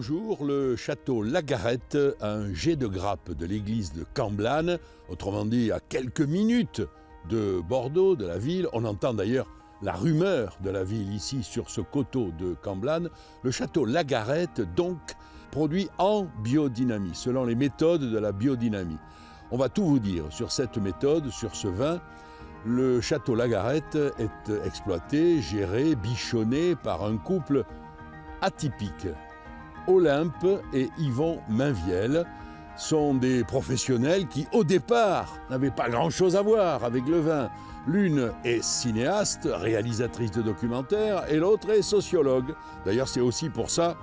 bonjour, le château Lagarette a un jet de grappe de l'église de Camblane, autrement dit à quelques minutes de Bordeaux, de la ville. On entend d'ailleurs la rumeur de la ville ici sur ce coteau de Camblane. Le château Lagarette donc produit en biodynamie, selon les méthodes de la biodynamie. On va tout vous dire sur cette méthode, sur ce vin. Le château Lagarette est exploité, géré, bichonné par un couple atypique. Olympe et Yvon Mainvielle sont des professionnels qui, au départ, n'avaient pas grand-chose à voir avec le vin. L'une est cinéaste, réalisatrice de documentaires, et l'autre est sociologue. D'ailleurs, c'est aussi pour ça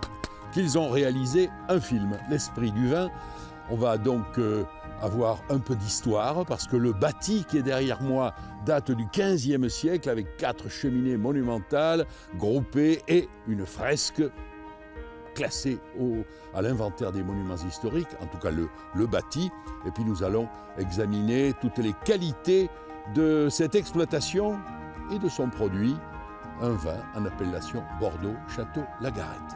qu'ils ont réalisé un film, L'Esprit du vin. On va donc avoir un peu d'histoire, parce que le bâti qui est derrière moi date du XVe siècle, avec 4 cheminées monumentales groupées et une fresque classé à l'inventaire des monuments historiques, en tout cas le bâti. Et puis nous allons examiner toutes les qualités de cette exploitation et de son produit, un vin en appellation Bordeaux Château Lagarette.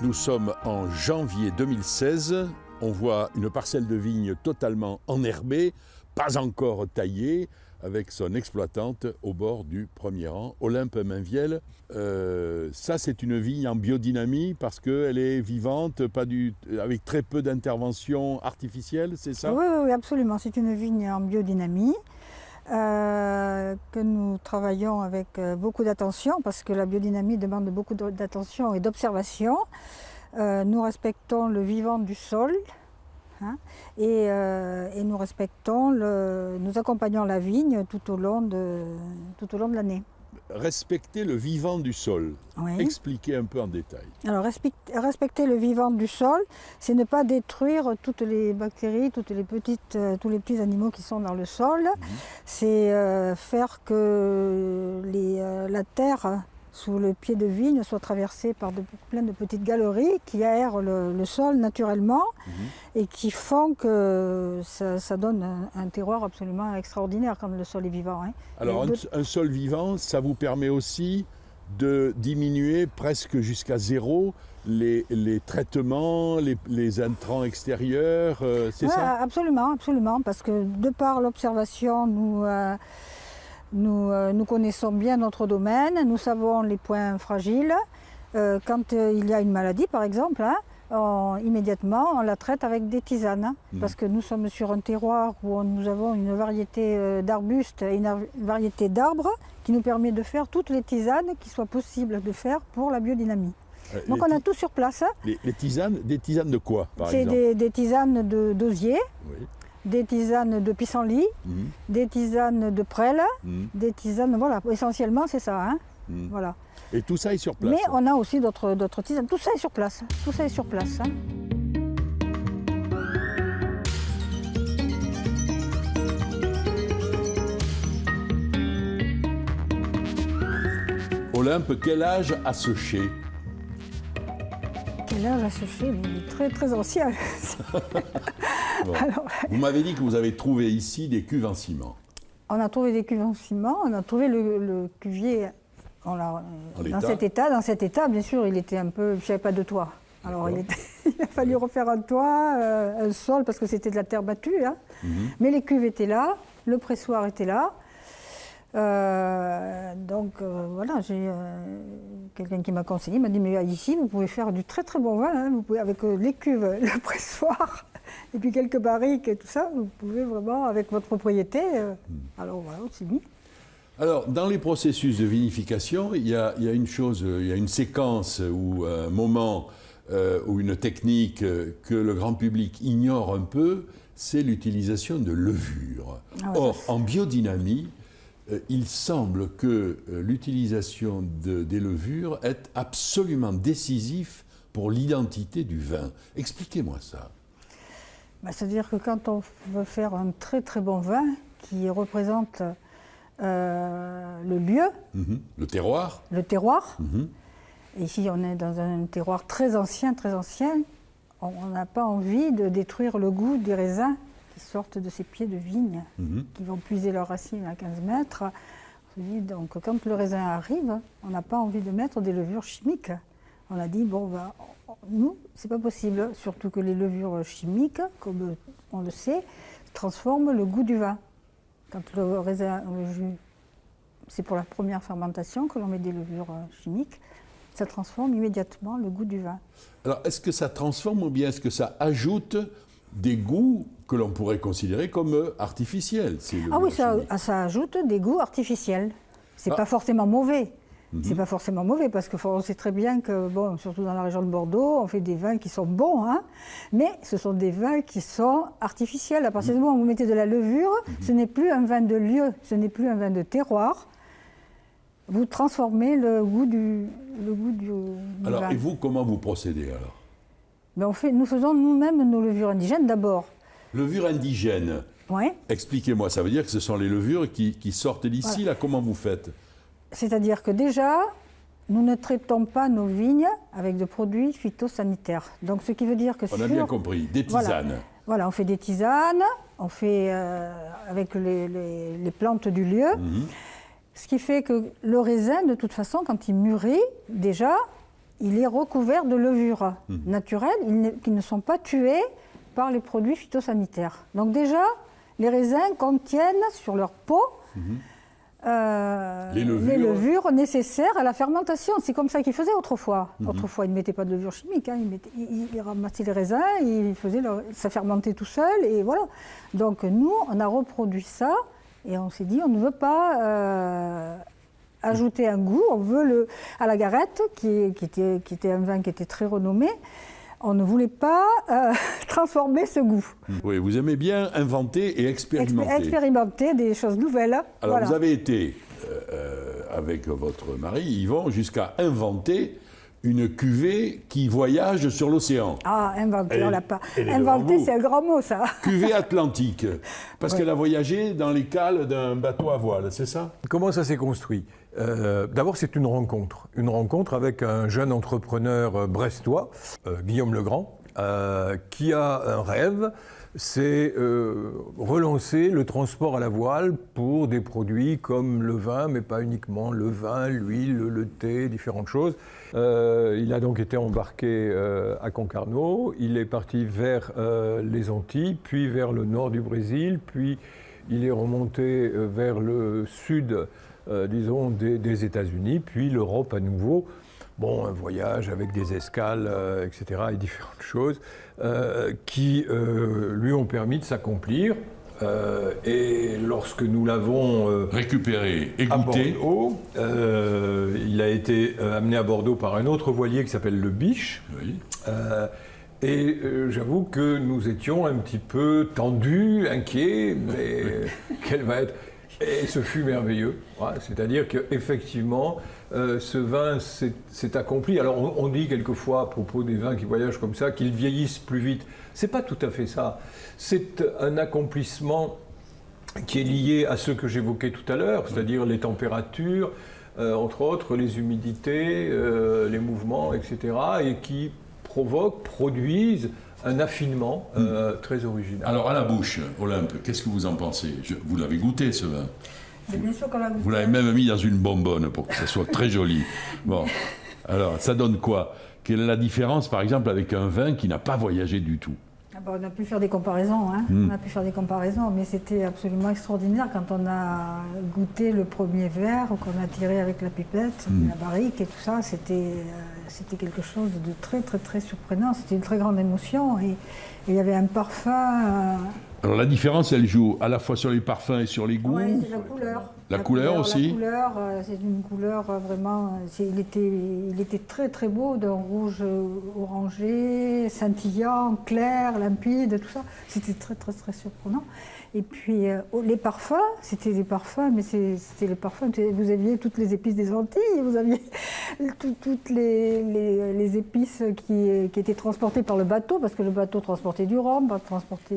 Nous sommes en janvier 2016, on voit une parcelle de vigne totalement enherbée, pas encore taillée, avec son exploitante au bord du premier rang, Olympe Mainvielle. Ça, c'est une vigne en biodynamie parce qu'elle est vivante, avec très peu d'intervention artificielle, c'est ça? Oui, absolument. C'est une vigne en biodynamie que nous travaillons avec beaucoup d'attention parce que la biodynamie demande beaucoup d'attention et d'observation. Nous respectons le vivant du sol. Et nous nous accompagnons la vigne tout au long de l'année. Respecter le vivant du sol, oui. Expliquez un peu en détail. Alors respecter le vivant du sol, c'est ne pas détruire toutes les bactéries, tous les petits animaux qui sont dans le sol. C'est faire que la terre sous le pied de vigne soit traversée par plein de petites galeries qui aèrent le sol naturellement et qui font que ça donne un terroir absolument extraordinaire quand le sol est vivant. Alors un sol vivant, ça vous permet aussi de diminuer presque jusqu'à zéro les traitements, les intrants extérieurs, c'est ça? Absolument, parce que de par l'observation, nous connaissons bien notre domaine, nous savons les points fragiles. Quand il y a une maladie, par exemple, immédiatement, on la traite avec des tisanes. Parce que nous sommes sur un terroir où nous avons une variété d'arbustes et une variété d'arbres qui nous permet de faire toutes les tisanes qu'il soit possible de faire pour la biodynamie. Donc on a tout sur place. Les tisanes, des tisanes de quoi, par exemple? C'est des tisanes d'osier. Oui. Des tisanes de pissenlit, des tisanes de prêle, des tisanes, voilà, essentiellement c'est ça. Voilà. Et tout ça est sur place? Mais on a aussi d'autres tisanes, tout ça est sur place, Olympe, quel âge a ce chai? Quel âge a ce chai? Il est très très ancien. Bon. Alors, vous m'avez dit que vous avez trouvé ici des cuves en ciment. On a trouvé des cuves en ciment, on a trouvé le cuvier dans cet état, bien sûr, il était un peu, il n'y avait pas de toit. Alors il a fallu refaire un toit, un sol, parce que c'était de la terre battue. Mais les cuves étaient là, le pressoir était là. Voilà, j'ai quelqu'un qui m'a conseillé, m'a dit mais ici vous pouvez faire du très très bon vin, vous pouvez avec les cuves, le pressoir et puis quelques barriques et tout ça, vous pouvez vraiment avec votre propriété. Alors voilà, c'est mis. Alors dans les processus de vinification, il y a une chose, il y a une séquence ou un moment ou une technique que le grand public ignore un peu, c'est l'utilisation de levure. Or en biodynamie, il semble que l'utilisation des levures est absolument décisif pour l'identité du vin. Expliquez-moi ça. C'est-à-dire que quand on veut faire un très très bon vin qui représente le lieu, le terroir, et ici on est dans un terroir très ancien, on n'a pas envie de détruire le goût des raisins qui sortent de ces pieds de vigne, qui vont puiser leurs racines à 15 mètres. Donc quand le raisin arrive, on n'a pas envie de mettre des levures chimiques. On a dit, bon, nous, c'est pas possible, surtout que les levures chimiques, comme on le sait, transforment le goût du vin. Quand le raisin, le jus, c'est pour la première fermentation que l'on met des levures chimiques, ça transforme immédiatement le goût du vin. Alors, est-ce que ça transforme ou bien est-ce que ça ajoute des goûts que l'on pourrait considérer comme artificiels? Ah oui, ça ajoute des goûts artificiels. C'est pas forcément mauvais. C'est pas forcément mauvais parce qu'on sait très bien que, bon, surtout dans la région de Bordeaux, on fait des vins qui sont bons, hein, mais ce sont des vins qui sont artificiels. À partir du moment où vous mettez de la levure, ce n'est plus un vin de lieu, ce n'est plus un vin de terroir. Vous transformez le goût du alors, vin. Et vous, comment vous procédez alors? Ben nous faisons nous-mêmes nos levures indigènes d'abord. Levure indigène. Oui. Expliquez-moi, ça veut dire que ce sont les levures qui sortent d'ici, voilà. là, comment vous faites? C'est-à-dire que déjà, nous ne traitons pas nos vignes avec de produits phytosanitaires. Donc, ce qui veut dire que on a bien compris, des tisanes. Voilà, on fait des tisanes, on fait avec les plantes du lieu. Ce qui fait que le raisin, de toute façon, quand il mûrit, déjà, il est recouvert de levures naturelles qui ne sont pas tuées par les produits phytosanitaires. Donc déjà, les raisins contiennent sur leur peau les levures nécessaires à la fermentation. C'est comme ça qu'ils faisaient autrefois. Autrefois, ils ne mettaient pas de levure chimique. Hein. Ils ramassaient les raisins, ça fermentait tout seul, et voilà. Donc nous, on a reproduit ça, et on s'est dit, on ne veut pas ajouter un goût. On veut à la Garette, qui était un vin qui était très renommé, on ne voulait pas transformer ce goût. Oui, vous aimez bien inventer et expérimenter. Expérimenter des choses nouvelles. Alors, voilà. Vous avez été, avec votre mari, Yvon, jusqu'à inventer une cuvée qui voyage sur l'océan. Ah, inventer, on l'a pas. Inventer, c'est un grand mot, ça. Cuvée atlantique, parce qu'elle a voyagé dans les cales d'un bateau à voile, c'est ça? Comment ça s'est construit? D'abord, c'est une rencontre avec un jeune entrepreneur brestois, Guillaume Legrand, qui a un rêve, c'est relancer le transport à la voile pour des produits comme le vin, mais pas uniquement le vin, l'huile, le thé, différentes choses. Il a donc été embarqué à Concarneau, il est parti vers les Antilles, puis vers le nord du Brésil, puis il est remonté vers le sud, disons, des États-Unis, puis l'Europe à nouveau. Bon, un voyage avec des escales, etc., et différentes choses qui lui ont permis de s'accomplir. Et lorsque nous l'avons récupéré et à goûté, Bordeaux, il a été amené à Bordeaux par un autre voilier qui s'appelle le Biche. Oui. Et j'avoue que nous étions un petit peu tendus, inquiets, mais quelle va être... Et ce fut merveilleux. Ouais, c'est-à-dire qu'effectivement, ce vin s'est accompli. Alors on dit quelquefois à propos des vins qui voyagent comme ça qu'ils vieillissent plus vite. C'est pas tout à fait ça. C'est un accomplissement qui est lié à ce que j'évoquais tout à l'heure, c'est-à-dire les températures, entre autres les humidités, les mouvements, etc., et qui produisent un affinement très original. Alors à la bouche, Olympe, qu'est-ce que vous en pensez? Vous l'avez goûté ce vin? Bien sûr qu'on l'a goûté. Vous l'avez même mis dans une bonbonne pour que ça soit très joli. Bon, alors ça donne quoi? Quelle est la différence par exemple avec un vin qui n'a pas voyagé du tout? On a pu faire des comparaisons, hein. On a pu faire des comparaisons, mais c'était absolument extraordinaire quand on a goûté le premier verre, qu'on a tiré avec la pipette, la barrique et tout ça. C'était quelque chose de très très très surprenant. C'était une très grande émotion et il y avait un parfum. Alors la différence, elle joue à la fois sur les parfums et sur les goûts. Oui, c'est la couleur. La couleur aussi. La couleur, c'est une couleur vraiment. Il était très très beau, d'un rouge orangé, scintillant, clair, limpide, tout ça. C'était très très très surprenant. Et puis les parfums, c'était des parfums, mais c'était les parfums. Vous aviez toutes les épices des Antilles, vous aviez toutes les épices qui étaient transportées par le bateau, parce que le bateau transportait du rhum, transportait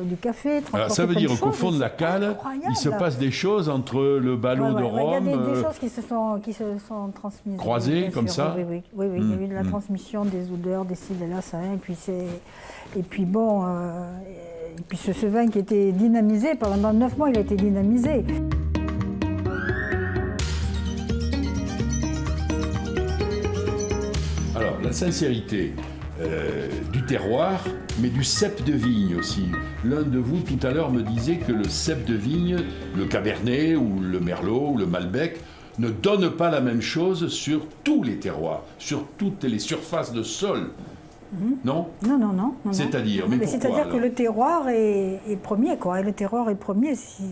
du café. Alors ça veut dire qu'au fond de la cale, il se passe des choses entre le ballot de rhum. Il y a des choses qui se sont transmises. Croisées comme ça. Oui, il y a eu de la transmission des odeurs, des ci, de là, ça. Et puis bon. Et puis ce vin qui était dynamisé, pendant 9 mois il a été dynamisé. la sincérité du terroir, mais du cep de vigne aussi. L'un de vous, tout à l'heure, me disait que le cep de vigne, le Cabernet ou le Merlot ou le Malbec, ne donne pas la même chose sur tous les terroirs, sur toutes les surfaces de sol. Non ? Non. C'est-à-dire, mais pourquoi, c'est-à-dire que le terroir est premier, quoi. Et le terroir est premier. Si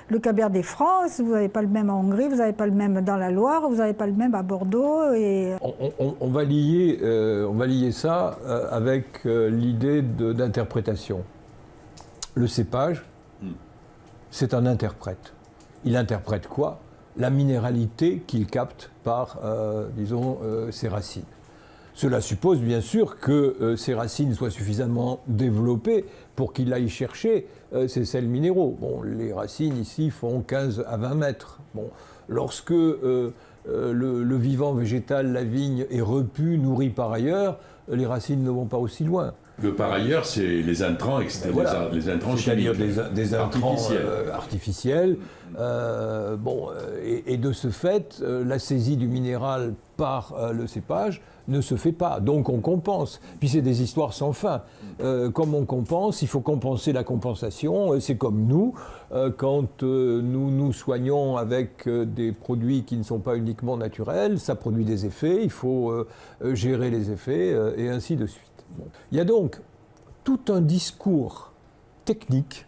le Cabernet France, vous n'avez pas le même en Hongrie, vous n'avez pas le même dans la Loire, vous n'avez pas le même à Bordeaux. Et... On va lier ça avec l'idée d'interprétation. Le cépage, c'est un interprète. Il interprète quoi ? La minéralité qu'il capte par, ses racines. Cela suppose bien sûr que ces racines soient suffisamment développées pour qu'il aille chercher ces sels minéraux. Bon, les racines ici font 15 à 20 mètres. Bon, lorsque le vivant végétal, la vigne, est repu, nourri par ailleurs, les racines ne vont pas aussi loin. Le par ailleurs, c'est les intrants, etc. Voilà. Les intrants c'est-à-dire chimiques, des intrants artificiels. Et de ce fait, la saisie du minéral par le cépage ne se fait pas. Donc on compense. Puis c'est des histoires sans fin. Comme on compense, il faut compenser la compensation. C'est comme nous, quand nous nous soignons avec des produits qui ne sont pas uniquement naturels, ça produit des effets, il faut gérer les effets et ainsi de suite. Bon. Il y a donc tout un discours technique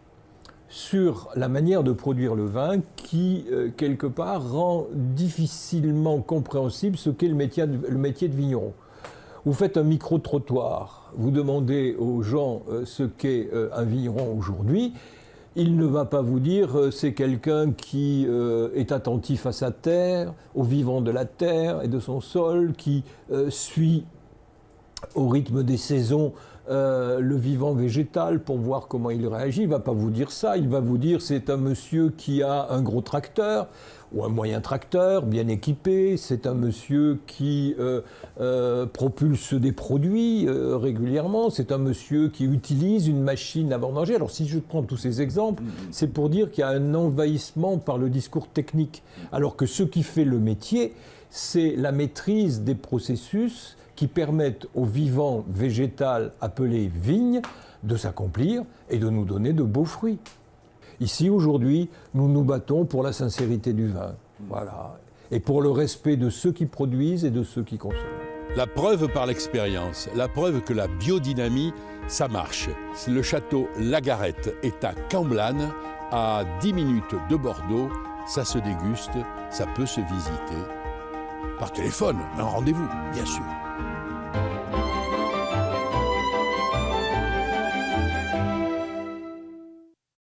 sur la manière de produire le vin qui, quelque part, rend difficilement compréhensible ce qu'est le métier de vigneron. Vous faites un micro-trottoir, vous demandez aux gens ce qu'est un vigneron aujourd'hui, il ne va pas vous dire c'est quelqu'un qui est attentif à sa terre, au vivant de la terre et de son sol, qui suit au rythme des saisons le vivant végétal pour voir comment il réagit. Il ne va pas vous dire ça, il va vous dire c'est un monsieur qui a un gros tracteur ou un moyen tracteur bien équipé, c'est un monsieur qui propulse des produits régulièrement, c'est un monsieur qui utilise une machine à vendanger. Alors si je prends tous ces exemples, c'est pour dire qu'il y a un envahissement par le discours technique, alors que ce qui fait le métier, c'est la maîtrise des processus qui permettent au vivant végétal appelé vigne de s'accomplir et de nous donner de beaux fruits. Ici, aujourd'hui, nous nous battons pour la sincérité du vin, voilà, et pour le respect de ceux qui produisent et de ceux qui consomment. La preuve par l'expérience, la preuve que la biodynamie, ça marche. Le château Lagarette est à Camblane, à 10 minutes de Bordeaux. Ça se déguste, ça peut se visiter. Par téléphone, un rendez-vous, bien sûr.